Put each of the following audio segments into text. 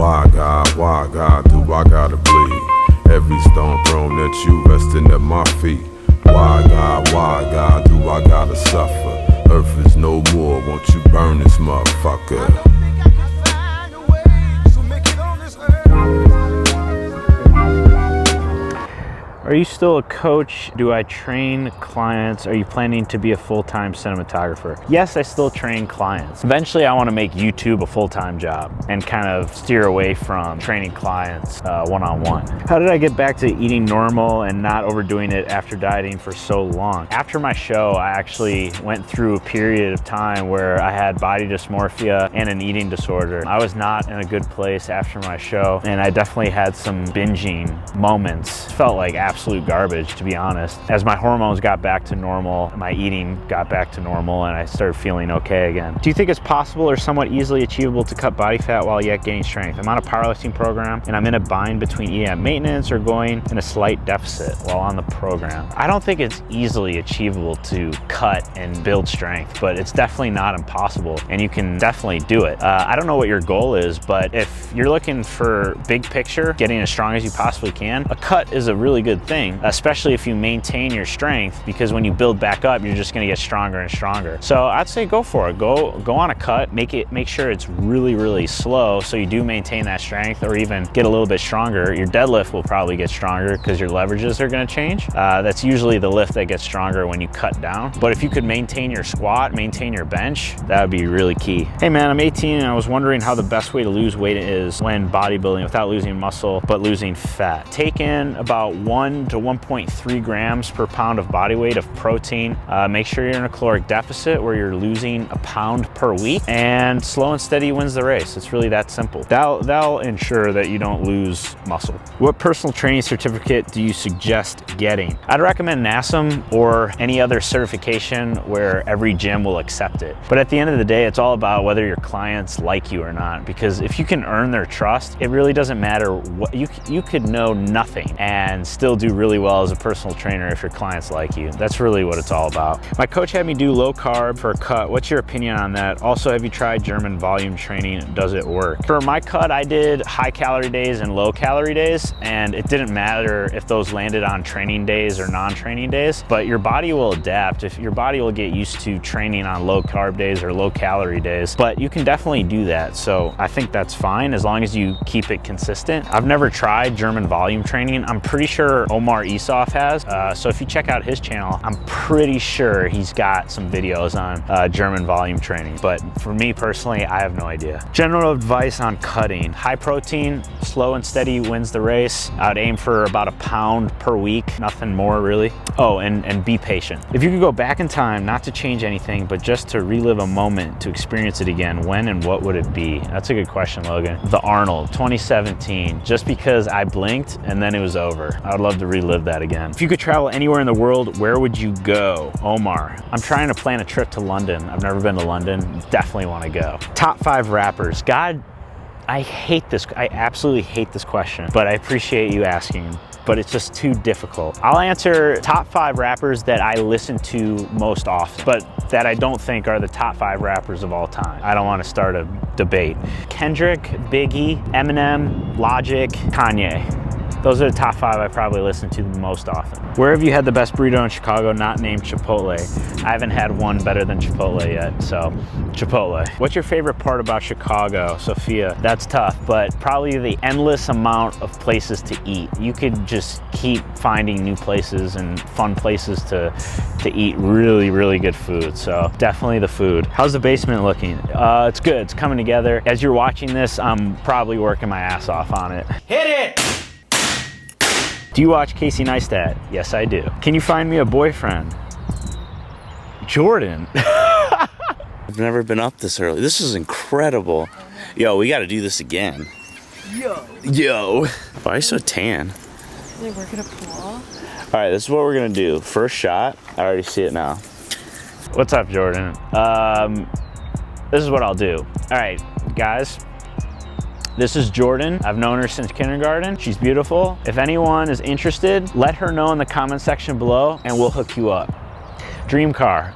Why God do I gotta bleed? Every stone thrown at you resting at my feet. Why God do I gotta suffer? Earth is no more, won't you burn this motherfucker? Are you still a coach? Do I train clients? Are you planning to be a full-time cinematographer? Yes, I still train clients. Eventually, I want to make YouTube a full-time job and kind of steer away from training clients one-on-one. How did I get back to eating normal and not overdoing it after dieting for so long? After my show, I actually went through a period of time where I had body dysmorphia and an eating disorder. I was not in a good place after my show, and I definitely had some binging moments. It felt like absolute garbage, to be honest. As my hormones got back to normal, my eating got back to normal, and I started feeling okay again. Do you think it's possible or somewhat easily achievable to cut body fat while yet gaining strength? I'm on a powerlifting program, and I'm in a bind between eating at maintenance or going in a slight deficit while on the program. I don't think it's easily achievable to cut and build strength, but it's definitely not impossible, and you can definitely do it. I don't know what your goal is, but if you're looking for big picture, getting as strong as you possibly can, a cut is a really good thing, especially if you maintain your strength, because when you build back up, you're just gonna get stronger and stronger. So I'd say go for it. Go on a cut, make sure it's really slow so you do maintain that strength, or even get a little bit stronger. Your deadlift will probably get stronger because your leverages are gonna change. That's usually the lift that gets stronger when you cut down. But if you could maintain your squat, maintain your bench, that would be really key. Hey man, I'm 18 and I was wondering how the best way to lose weight is when bodybuilding without losing muscle, but losing fat. Take in about 1 to 1.3 grams per pound of body weight of protein. Make sure you're in a caloric deficit where you're losing a pound per week, and slow and steady wins the race. It's really that simple. That'll ensure that you don't lose muscle. What personal training certificate do you suggest getting? I'd recommend NASM or any other certification where every gym will accept it. But at the end of the day, it's all about whether your clients like you or not, because if you can earn their trust, it really doesn't matter what you could know nothing and still do really well as a personal trainer if your clients like you. That's really what it's all about. My coach had me do low carb for a cut. What's your opinion on that? Also, have you tried German volume training? Does it work? For my cut, I did high calorie days and low calorie days, and it didn't matter if those landed on training days or non-training days, but your body will adapt. If your body will get used to training on low carb days or low calorie days, but you can definitely do that. So I think that's fine as long as you keep it consistent. I've never tried German volume training. I'm pretty sure Omar Isuf has. So if you check out his channel, I'm pretty sure he's got some videos on German volume training. But for me personally, I have no idea. General advice on cutting. High protein, slow and steady wins the race. I'd aim for about a pound per week, nothing more really. Oh, and be patient. If you could go back in time, not to change anything, but just to relive a moment, to experience it again, when and what would it be? That's a good question, Logan. The Arnold, 2017, just because I blinked and then it was over. I would love to relive that again. If you could travel anywhere in the world, where would you go? Omar. I'm trying to plan a trip to London. I've never been to London. Definitely want to go. Top 5 rappers. God, I hate this. I absolutely hate this question, but I appreciate you asking. But it's just too difficult. I'll answer top 5 rappers that I listen to most often, but that I don't think are the top 5 rappers of all time. I don't want to start a debate. Kendrick, Biggie, Eminem, Logic, Kanye. Those are the top 5 I probably listen to the most often. Where have you had the best burrito in Chicago not named Chipotle? I haven't had one better than Chipotle yet, so Chipotle. What's your favorite part about Chicago? Sophia, that's tough, but probably the endless amount of places to eat. You could just keep finding new places and fun places to eat really good food, so definitely the food. How's the basement looking? It's good, it's coming together. As you're watching this, I'm probably working my ass off on it. Hit it! Do you watch Casey Neistat? Yes, I do. Can you find me a boyfriend? Jordan. I've never been up this early. This is incredible. Yo, we gotta do this again. Yo. Why are you so tan? They work at a pool. All right, this is what we're gonna do. First shot, I already see it now. What's up, Jordan? This is what I'll do. All right, guys. This is Jordan. I've known her since kindergarten. She's beautiful. If anyone is interested, let her know in the comment section below and we'll hook you up. Dream car.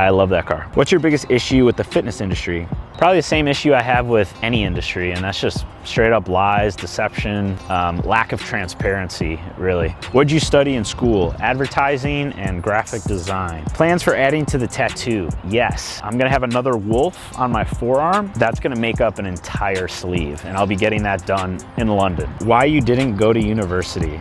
I love that car. What's your biggest issue with the fitness industry? Probably the same issue I have with any industry, and that's just straight up lies, deception, lack of transparency, really. What'd you study in school? Advertising and graphic design. Plans for adding to the tattoo? Yes. I'm gonna have another wolf on my forearm. That's gonna make up an entire sleeve, and I'll be getting that done in London. Why you didn't go to university?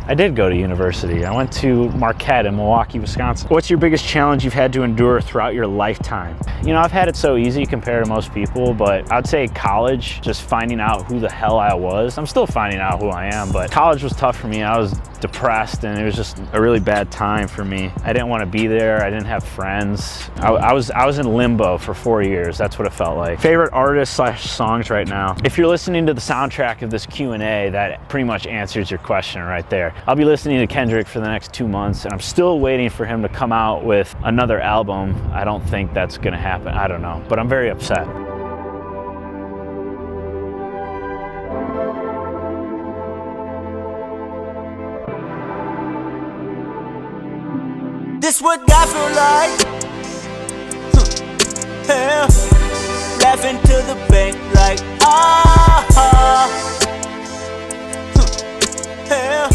I did go to university. I went to Marquette in Milwaukee, Wisconsin. What's your biggest challenge you've had to endure throughout your lifetime? You know, I've had it so easy compared to most people, but I'd say college, just finding out who the hell I was. I'm still finding out who I am, but college was tough for me. I was depressed and it was just a really bad time for me. I didn't want to be there. I didn't have friends. I was in limbo for 4 years. That's what it felt like. Favorite artists / songs right now? If you're listening to the soundtrack of this Q&A, that pretty much answers your question right there. I'll be listening to Kendrick for the next 2 months, and I'm still waiting for him to come out with another album. I don't think that's gonna happen. I don't know, but I'm very upset. This what God feel like. Yeah. Laughing to the bank like yeah.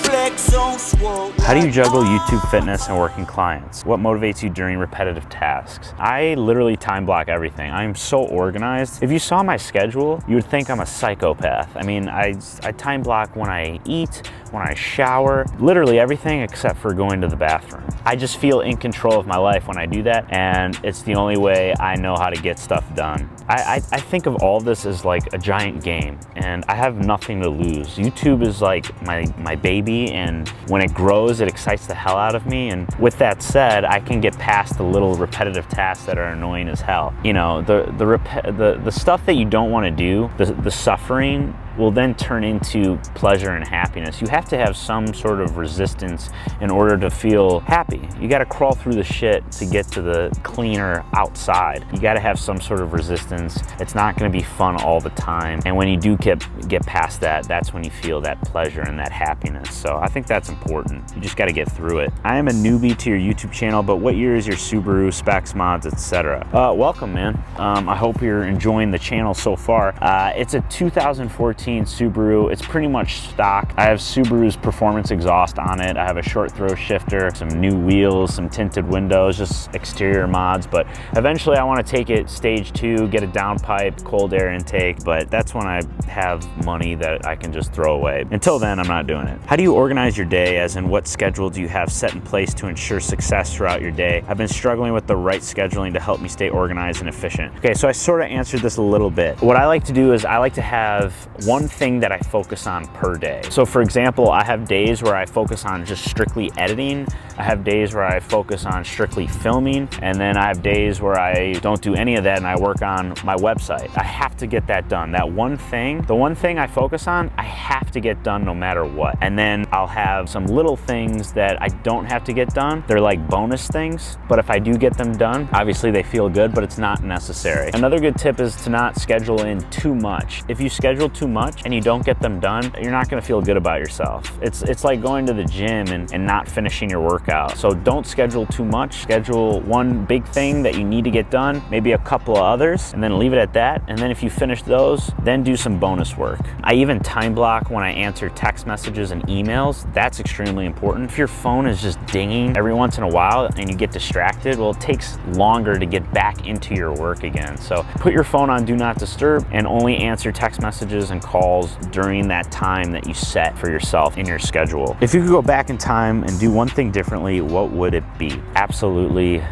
Flex on swole. How do you juggle YouTube fitness and working clients? What motivates you during repetitive tasks? I literally time block everything. I'm so organized. If you saw my schedule, you would think I'm a psychopath. I mean, I time block when I eat, when I shower, literally everything except for going to the bathroom. I just feel in control of my life when I do that, and it's the only way I know how to get stuff done. I think of all this as like a giant game, and I have nothing to lose. YouTube is like my baby, and when it grows, it excites the hell out of me. And with that said, I can get past the little repetitive tasks that are annoying as hell. You know, the stuff that you don't want to do, the suffering, will then turn into pleasure and happiness. You have to have some sort of resistance in order to feel happy. You gotta crawl through the shit to get to the cleaner outside. You gotta have some sort of resistance. It's not gonna be fun all the time. And when you do get past that, that's when you feel that pleasure and that happiness. So I think that's important. You just gotta get through it. I am a newbie to your YouTube channel, but what year is your Subaru, specs, mods, etc.? Welcome, man. I hope you're enjoying the channel so far. It's a 2014 Subaru. It's pretty much stock. I have Subaru's performance exhaust on it. I have a short throw shifter, some new wheels, some tinted windows, just exterior mods. But eventually I want to take it stage 2, get a downpipe, cold air intake, but that's when I have money that I can just throw away. Until then, I'm not doing it. How do you organize your day, as in what schedule do you have set in place to ensure success throughout your day? I've been struggling with the right scheduling to help me stay organized and efficient. Okay, so I sort of answered this a little bit. What I like to do is I like to have one thing that I focus on per day. So for example, I have days where I focus on just strictly editing. I have days where I focus on strictly filming. And then I have days where I don't do any of that and I work on my website. I have to get that done. That one thing, the one thing I focus on, I have to get done no matter what. And then I'll have some little things that I don't have to get done. They're like bonus things, but if I do get them done, obviously they feel good, but it's not necessary. Another good tip is to not schedule in too much. If you schedule too much and you don't get them done, you're not gonna feel good about yourself. It's like going to the gym and not finishing your workout. So don't schedule too much. Schedule one big thing that you need to get done, maybe a couple of others, and then leave it at that. And then if you finish those, then do some bonus work. I even time block when I answer text messages and emails. That's extremely important. If your phone is just dinging every once in a while and you get distracted, well, it takes longer to get back into your work again. So put your phone on do not disturb and only answer text messages and calls during that time that you set for yourself in your schedule. If you could go back in time and do one thing differently, what would it be? Absolutely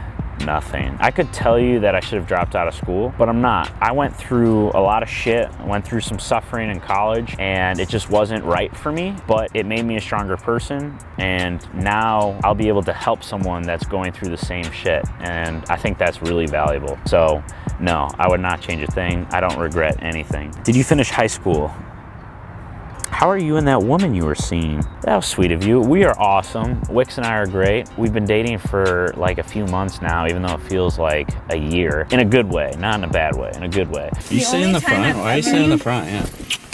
nothing. I could tell you that I should have dropped out of school, but I'm not. I went through a lot of shit. I went through some suffering in college and it just wasn't right for me, but it made me a stronger person. And now I'll be able to help someone that's going through the same shit. And I think that's really valuable. So no, I would not change a thing. I don't regret anything. Did you finish high school? How are you and that woman you were seeing? That was sweet of you. We are awesome. Wix and I are great. We've been dating for like a few months now, even though it feels like a year. In a good way, not in a bad way, in a good way. You sit in the front? Why are you sitting in the front? Yeah.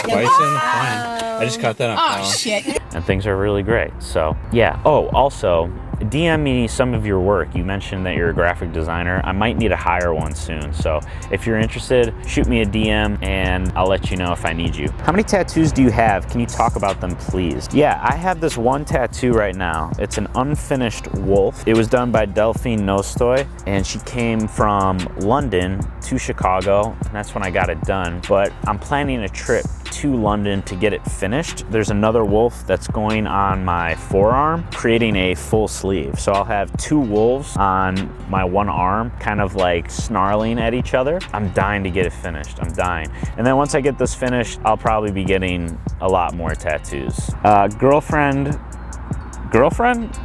Why are you sitting in the front? I just caught that on Oh, shit. And things are really great. So yeah. Oh, also, DM me some of your work. You mentioned that you're a graphic designer. I might need to hire one soon. So if you're interested, shoot me a DM and I'll let you know if I need you. How many tattoos do you have? Can you talk about them, please? Yeah, I have this one tattoo right now. It's an unfinished wolf. It was done by Delphine Nostoy, and she came from London to Chicago, and that's when I got it done. But I'm planning a trip to London to get it finished. There's another wolf that's going on my forearm, creating a full sleeve. So I'll have 2 wolves on my one arm, kind of like snarling at each other. I'm dying to get it finished. I'm dying. And then once I get this finished, I'll probably be getting a lot more tattoos. Girlfriend?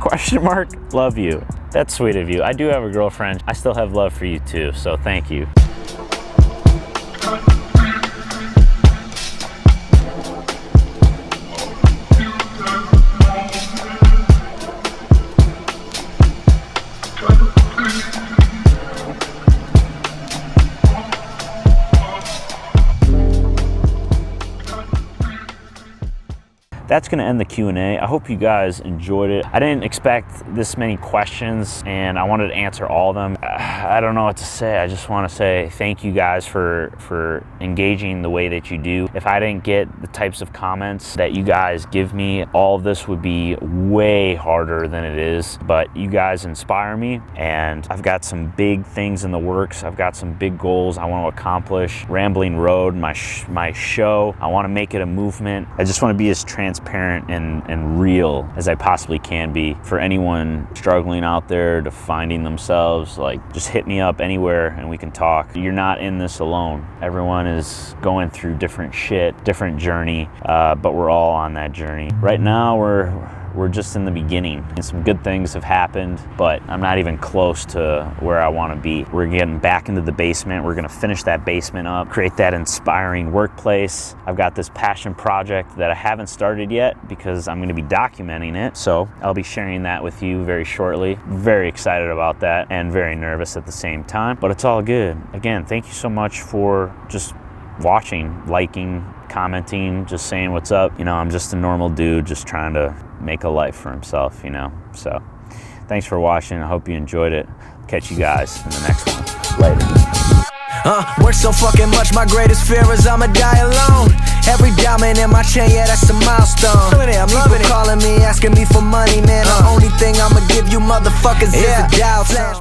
Question mark? Love you. That's sweet of you. I do have a girlfriend. I still have love for you too, so thank you. That's gonna end the Q&A. I hope you guys enjoyed it. I didn't expect this many questions and I wanted to answer all of them. I don't know what to say. I just wanna say thank you guys for engaging the way that you do. If I didn't get the types of comments that you guys give me, all of this would be way harder than it is. But you guys inspire me, and I've got some big things in the works. I've got some big goals I wanna accomplish. Rambling Road, my show, I wanna make it a movement. I just wanna be as transparent and real as I possibly can be. For anyone struggling out there to finding themselves, like, just hit me up anywhere and we can talk. You're not in this alone. Everyone is going through different shit, different journey, but we're all on that journey. Right now, we're just in the beginning. And some good things have happened, but I'm not even close to where I want to be. We're getting back into the basement. We're gonna finish that basement up, create that inspiring workplace. I've got this passion project that I haven't started yet because I'm gonna be documenting it. So I'll be sharing that with you very shortly. Very excited about that and very nervous at the same time, but it's all good. Again, thank you so much for just watching, liking, commenting, just saying what's up. You know, I'm just a normal dude just trying to make a life for himself, you know? So thanks for watching. I hope you enjoyed it. Catch you guys in the next one. Later. Work so fucking much, my greatest fear is I'ma die alone. Every diamond in my chain, yeah, that's a milestone. I'm loving it. Calling me, asking me for money, man. The only thing I'ma give you motherfuckers is a doubt.